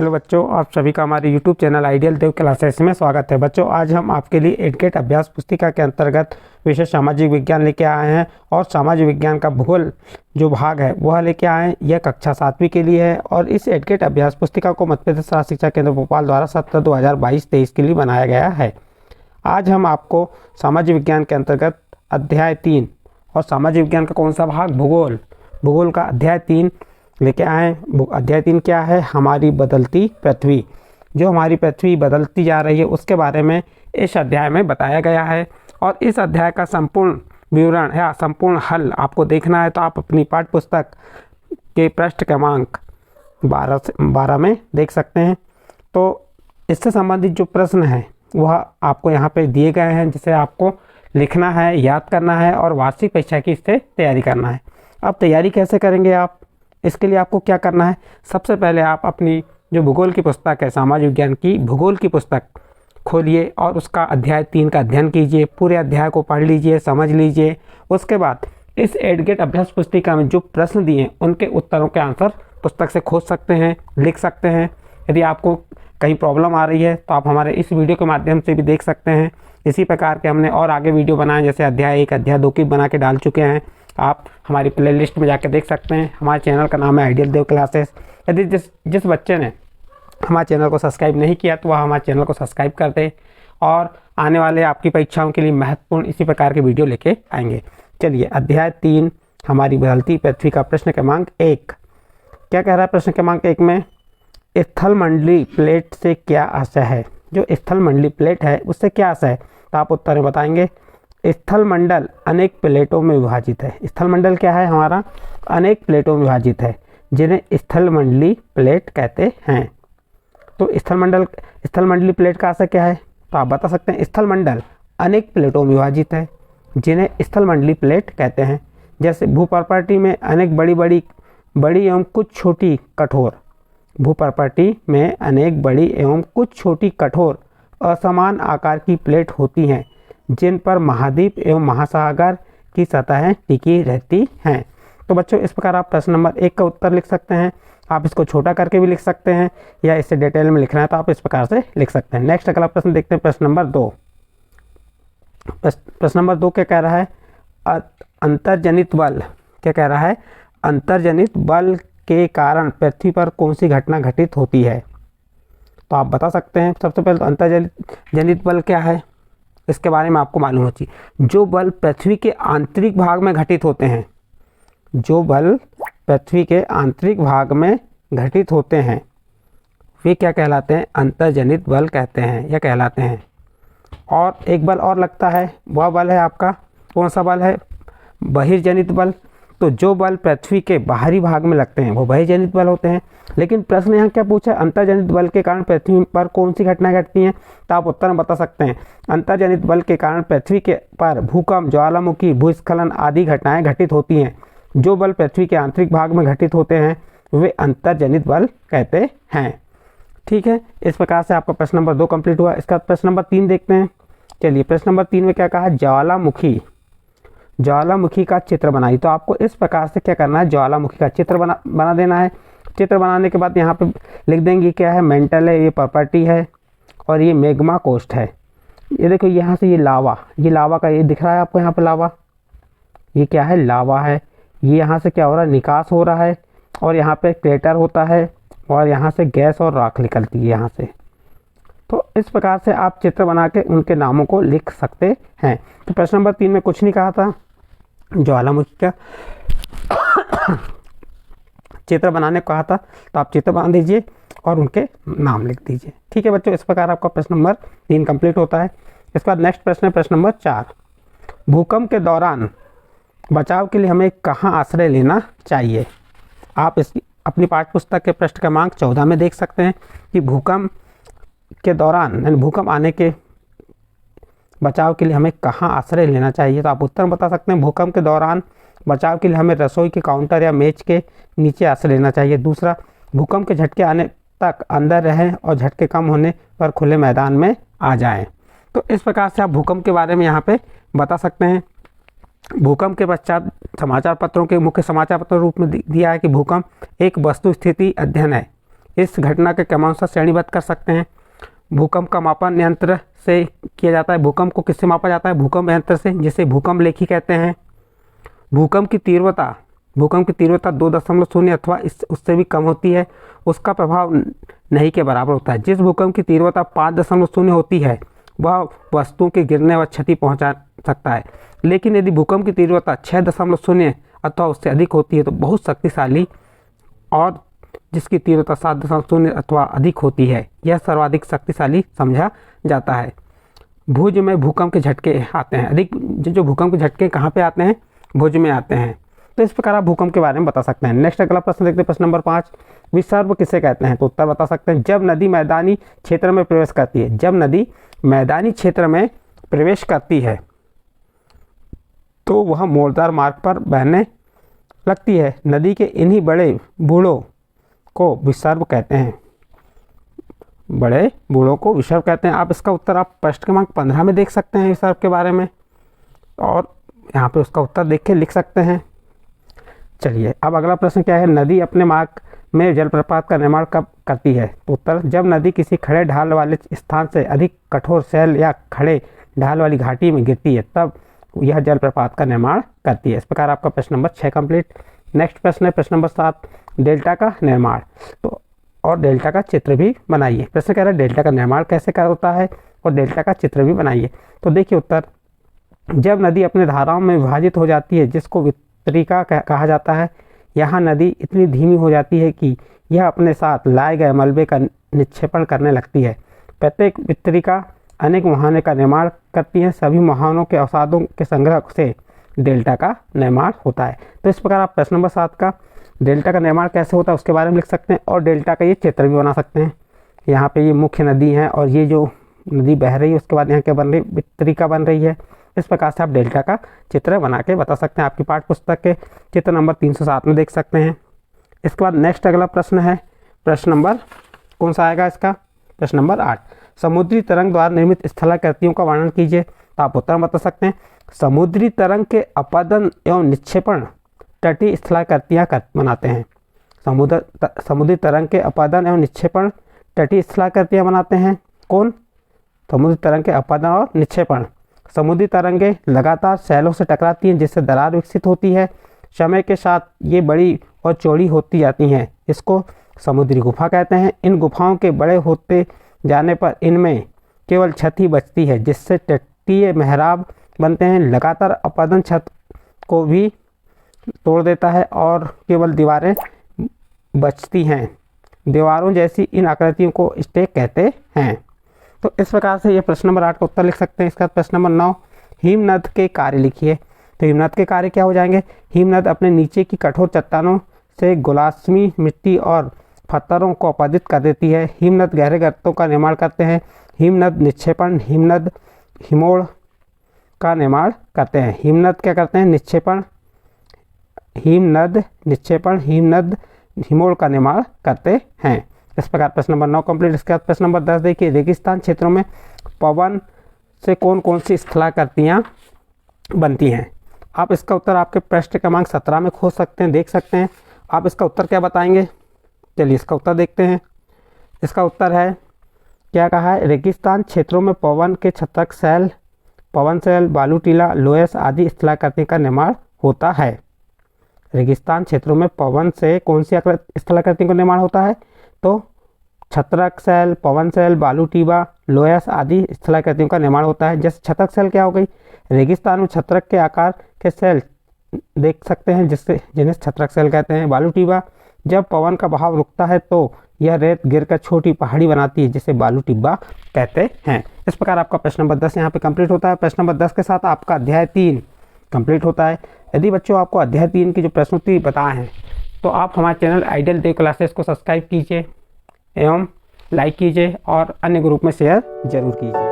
Hello बच्चों, आप सभी का हमारे यूट्यूब चैनल आइडियल देव क्लासेस में स्वागत है। बच्चों, आज हम आपके लिए एडकेट अभ्यास पुस्तिका के अंतर्गत विषय सामाजिक विज्ञान लेके आए हैं और सामाजिक विज्ञान का भूगोल जो भाग है वह लेके आए हैं। यह कक्षा 7वीं के लिए है और इस एडकेट अभ्यास पुस्तिका को मध्य प्रदेश राज्य शिक्षा केंद्र भोपाल द्वारा सत्र 2022-23 के लिए बनाया गया है। आज हम आपको सामाजिक विज्ञान के अंतर्गत अध्याय 3 और सामाजिक विज्ञान का कौन सा भाग, भूगोल का अध्याय 3 लेके आए। अध्याय 3 क्या है? हमारी बदलती पृथ्वी। जो हमारी पृथ्वी बदलती जा रही है उसके बारे में इस अध्याय में बताया गया है और इस अध्याय का संपूर्ण विवरण या संपूर्ण हल आपको देखना है तो आप अपनी पाठ्य पुस्तक के पृष्ठ क्रमांक 12 में देख सकते हैं। तो इससे संबंधित जो प्रश्न है वह आपको यहाँ पे दिए गए हैं, जिसे आपको लिखना है, याद करना है और वार्षिक परीक्षा की इससे तैयारी करना है। अब तैयारी कैसे करेंगे आप? इसके लिए आपको क्या करना है? सबसे पहले आप अपनी जो भूगोल की पुस्तक है, सामाजिक विज्ञान की भूगोल की पुस्तक खोलिए और उसका अध्याय 3 का अध्ययन कीजिए। पूरे अध्याय को पढ़ लीजिए, समझ लीजिए। उसके बाद इस एडकेट अभ्यास पुस्तिका में जो प्रश्न दिए उनके उत्तरों के आंसर पुस्तक से खोज सकते हैं, लिख सकते हैं। यदि आपको कहीं प्रॉब्लम आ रही है तो आप हमारे इस वीडियो के माध्यम से भी देख सकते हैं। इसी प्रकार के हमने और आगे वीडियो बनाए, जैसे अध्याय 1, अध्याय 2 की बना के डाल चुके हैं। आप हमारी प्लेलिस्ट में जाकर देख सकते हैं। हमारे चैनल का नाम है आइडियल देव क्लासेस। यदि जिस बच्चे ने हमारे चैनल को सब्सक्राइब नहीं किया तो वह हमारे चैनल को सब्सक्राइब कर दे और आने वाले आपकी परीक्षाओं के लिए महत्वपूर्ण इसी प्रकार के वीडियो लेके आएंगे। चलिए, अध्याय 3 हमारी बदलती पृथ्वी का प्रश्न क्रमांक 1 क्या कह रहा है? प्रश्न क्रमांक 1 में स्थलमंडलीय प्लेट से क्या आशय है? जो स्थलमंडलीय प्लेट है उससे क्या आशय है? तो आप उत्तर में बताएंगे। स्थलमंडल अनेक प्लेटों में विभाजित है। स्थलमंडल क्या है? हमारा अनेक प्लेटों में विभाजित है, जिन्हें स्थलमंडलीय प्लेट कहते हैं। तो स्थलमंडलीय प्लेट का आशय क्या है? तो आप बता सकते हैं स्थलमंडल अनेक प्लेटों में विभाजित है, जिन्हें स्थलमंडलीय प्लेट कहते हैं। जैसे भूप्रपाटी में अनेक बड़ी एवं कुछ छोटी कठोर, भूप्रपाटी में अनेक बड़ी एवं कुछ छोटी कठोर असमान आकार की प्लेट होती हैं, जिन पर महाद्वीप एवं महासागर की सतहें टिकी रहती हैं। तो बच्चों, इस प्रकार आप प्रश्न नंबर 1 का उत्तर लिख सकते हैं। आप इसको छोटा करके भी लिख सकते हैं या इससे डिटेल में लिखना है तो आप इस प्रकार से लिख सकते हैं। नेक्स्ट अगला प्रश्न देखते हैं, प्रश्न नंबर 2। प्रश्न नंबर 2 क्या कह रहा है? अंतर्जनित बल। क्या कह रहा है? अंतर्जनित बल के कारण पृथ्वी पर कौन सी घटना घटित होती है? तो आप बता सकते हैं। सबसे पहले तो अंतर्जनित बल क्या है इसके बारे में आपको मालूम होना चाहिए। जो बल पृथ्वी के आंतरिक भाग में घटित होते हैं, जो बल पृथ्वी के आंतरिक भाग में घटित होते हैं वे क्या कहलाते हैं? अंतर्जनित बल कहते हैं या कहलाते हैं। और एक बल और लगता है, वह बल है आपका, कौन सा बल है? बहिर्जनित बल। तो जो बल पृथ्वी के बाहरी भाग में लगते हैं वो बहिर्जनित बल होते हैं। लेकिन प्रश्न यहाँ क्या पूछा? अंतर्जनित बल के कारण पृथ्वी पर कौन सी घटनाएं घटती हैं? तो आप उत्तर में बता सकते हैं। अंतर्जनित बल के कारण पृथ्वी के पर भूकंप, ज्वालामुखी, भूस्खलन आदि घटनाएं घटित होती हैं। जो बल पृथ्वी के आंतरिक भाग में घटित होते हैं वे अंतर्जनित बल कहते हैं। ठीक है, इस प्रकार से आपका प्रश्न नंबर 2 कंप्लीट हुआ। इसका प्रश्न नंबर 3 देखते हैं। चलिए, प्रश्न नंबर 3 में क्या कहा? ज्वालामुखी का चित्र बनाइए। तो आपको इस प्रकार से क्या करना है? ज्वालामुखी का चित्र बना देना है। चित्र बनाने के बाद यहाँ पे लिख देंगे क्या है? मेंटल है, ये प्रॉपर्टी है और ये मैग्मा कोस्ट है। ये देखो, यहाँ से ये लावा का ये दिख रहा है आपको, यहाँ पे लावा, ये क्या है? लावा है। ये यहाँ से क्या हो रहा है? निकास हो रहा है और यहाँ पे क्रेटर होता है और यहाँ से गैस और राख निकलती है यहाँ से। तो इस प्रकार से आप चित्र बना के उनके नामों को लिख सकते हैं। तो प्रश्न नंबर 3 में कुछ नहीं कहा था, ज्वालामुखी का चित्र बनाने को कहा था, तो आप चित्र बना दीजिए और उनके नाम लिख दीजिए। ठीक है बच्चों, इस प्रकार आपका प्रश्न नंबर 3 कंप्लीट होता है। इसके बाद नेक्स्ट प्रश्न है प्रश्न नंबर 4। भूकंप के दौरान बचाव के लिए हमें कहाँ आश्रय लेना चाहिए? आप इसकी अपनी पाठ्य पुस्तक के पृष्ठ क्रमांक 14 में देख सकते हैं कि भूकंप के दौरान, यानी भूकंप आने के बचाव के लिए हमें कहाँ आश्रय लेना चाहिए? तो आप उत्तर बता सकते हैं। भूकंप के दौरान बचाव के लिए हमें रसोई के काउंटर या मेज के नीचे आश्रय लेना चाहिए। दूसरा, भूकंप के झटके आने तक अंदर रहें और झटके कम होने पर खुले मैदान में आ जाएं। तो इस प्रकार से आप भूकंप के बारे में यहाँ पे बता सकते हैं। भूकंप के पश्चात समाचार पत्रों के मुख्य समाचार पत्र रूप में दिया है कि भूकंप एक वस्तु स्थिति अध्ययन है। इस घटना के क्रमानुसार श्रेणीबद्ध कर सकते हैं। भूकंप का मापन यंत्र से किया जाता है। भूकंप को किससे मापा जाता है? भूकंप यंत्र से, जिसे भूकंप लेखी कहते हैं। भूकंप की तीव्रता 2.0 अथवा उससे भी कम होती है। उसका प्रभाव नहीं के बराबर होता है। जिस भूकंप की तीव्रता 5.0 होती है वह वस्तुओं के गिरने व क्षति पहुंचा सकता है, लेकिन यदि भूकंप की तीव्रता 6.0 अथवा उससे अधिक होती है तो बहुत शक्तिशाली, और जिसकी तीव्रता 7.0 अथवा अधिक होती है यह सर्वाधिक शक्तिशाली समझा जाता है। भुज में भूकंप के झटके आते हैं। जो भूकंप के झटके कहाँ पे आते हैं? भुज में आते हैं। तो इस प्रकार आप भूकंप के बारे में बता सकते हैं। नेक्स्ट अगला प्रश्न देखते हैं, प्रश्न नंबर 5। विसर्प किसे कहते हैं? तो उत्तर बता सकते हैं, जब नदी मैदानी क्षेत्र में प्रवेश करती है। जब नदी मैदानी क्षेत्र में प्रवेश करती है तो वह मोड़दार मार्ग पर बहने लगती है। नदी के इन्हीं बड़े बूढ़ों को विसर्प कहते हैं। बड़े बूढ़ों को विसर्प कहते हैं। आप इसका उत्तर आप प्रश्न क्रमांक 15 में देख सकते हैं विसर्प के बारे में, और यहाँ पे उसका उत्तर देख के लिख सकते हैं। चलिए अब अगला प्रश्न क्या है? नदी अपने मार्ग में जलप्रपात का निर्माण कब करती है? तो उत्तर, जब नदी किसी खड़े ढाल वाले स्थान से अधिक कठोर शैल या खड़े ढाल वाली घाटी में गिरती है तब यह जलप्रपात का निर्माण करती है। इस प्रकार आपका प्रश्न नंबर 6 कंप्लीट। नेक्स्ट प्रश्न है प्रश्न नंबर 7, डेल्टा का निर्माण। तो और डेल्टा का चित्र भी बनाइए। प्रश्न कह रहा है डेल्टा का निर्माण कैसे होता है और डेल्टा का चित्र भी बनाइए। तो देखिए उत्तर, जब नदी अपने धाराओं में विभाजित हो जाती है जिसको वितरिका कहा जाता है, यहाँ नदी इतनी धीमी हो जाती है कि यह अपने साथ लाए गए मलबे का निक्षेपण करने लगती है। प्रत्येक वितरिका अनेक मुहाने का निर्माण करती हैं। सभी मुहानों के अवसादों के संग्रह से डेल्टा का निर्माण होता है। तो इस प्रकार आप प्रश्न नंबर 7 का डेल्टा का निर्माण कैसे होता है उसके बारे में लिख सकते हैं, और डेल्टा का ये चित्र भी बना सकते हैं। यहाँ पे ये मुख्य नदी है और ये जो नदी बह रही है उसके बाद यहाँ क्या बन रही, वितरिका बन रही है। इस प्रकार से आप डेल्टा का चित्र बना के बता सकते हैं। आपकी पाठ्य पुस्तक के चित्र नंबर 307 में देख सकते हैं। इसके बाद नेक्स्ट अगला प्रश्न है प्रश्न नंबर कौन सा आएगा इसका? प्रश्न नंबर 8, समुद्री तरंग द्वारा निर्मित स्थलाकृतियों का वर्णन कीजिए। तो आप उत्तर बता सकते हैं, समुद्री तरंग के अपदन एवं निक्षेपण तटीय स्थलाकृतियाँ बनाते हैं। समुद्री तरंग के अपदन एवं निक्षेपण तटीय स्थलाकृतियाँ बनाते हैं। कौन? समुद्री तरंग के अपदन और निक्षेपण। समुद्री तरंगें लगातार शैलों से टकराती हैं जिससे दरार विकसित होती है। समय के साथ ये बड़ी और चौड़ी होती जाती हैं। इसको समुद्री गुफा कहते हैं। इन गुफाओं के बड़े होते जाने पर इनमें केवल छत ही बचती है जिससे तटीय मेहराब बनते हैं। लगातार अपदन छत को भी तोड़ देता है और केवल दीवारें बचती हैं। दीवारों जैसी इन आकृतियों को स्टेक कहते हैं। तो इस प्रकार से ये प्रश्न नंबर 8 का उत्तर लिख सकते हैं। इसका प्रश्न नंबर 9, हिमनद के कार्य लिखिए। तो हिमनद के कार्य क्या हो जाएंगे? हिमनद अपने नीचे की कठोर चट्टानों से गुलासमी मिट्टी और पत्थरों को अपदित कर देती है। हिमनद गहरे गर्तों का निर्माण करते हैं। हिमनद निक्षेपण, हिमनद हिमोड़ का निर्माण करते हैं। हिमनद क्या करते हैं? निक्षेपण, हिमनद निक्षेपण, हिमनद हिमोड़ का निर्माण करते हैं। इस प्रकार प्रश्न नंबर 9 कंप्लीट। इसके बाद प्रश्न नंबर 10 देखिए, रेगिस्तान क्षेत्रों में पवन से कौन कौन सी स्थलाकृतियाँ बनती हैं? आप इसका उत्तर आपके प्रश्न क्रमांक 17 में खोज सकते हैं, देख सकते हैं। आप इसका उत्तर क्या बताएंगे? चलिए इसका उत्तर देखते हैं। इसका उत्तर है, क्या कहा है? रेगिस्तान क्षेत्रों में पवन के छत्रक शैल, पवन शैल, बालू टीला, लोयस आदि स्थलाकृति का निर्माण होता है। रेगिस्तान क्षेत्रों में पवन से कौन सी स्थलाकृति का निर्माण होता है? तो छत्रक शैल, पवन शैल, बालू टीबा, लोयस आदि स्थलाकृतियों का निर्माण होता है। जैसे छत्रक शैल क्या हो गई? रेगिस्तान में छत्रक के आकार के शैल देख सकते हैं जिन्हें छत्रक शैल कहते हैं। बालू टीबा, जब पवन का बहाव रुकता है तो यह रेत गिरकर छोटी पहाड़ी बनाती है जिसे बालू टिब्बा कहते हैं। इस प्रकार आपका प्रश्न नंबर 10 यहाँ पे कंप्लीट होता है। प्रश्न नंबर 10 के साथ आपका अध्याय 3 कंप्लीट होता है। यदि बच्चों आपको अध्याय 3 की जो प्रश्नोत्तरी बताए हैं तो आप हमारे चैनल आइडियल देव क्लासेस को सब्सक्राइब कीजिए एवं लाइक कीजिए और अन्य ग्रुप में शेयर जरूर कीजिए।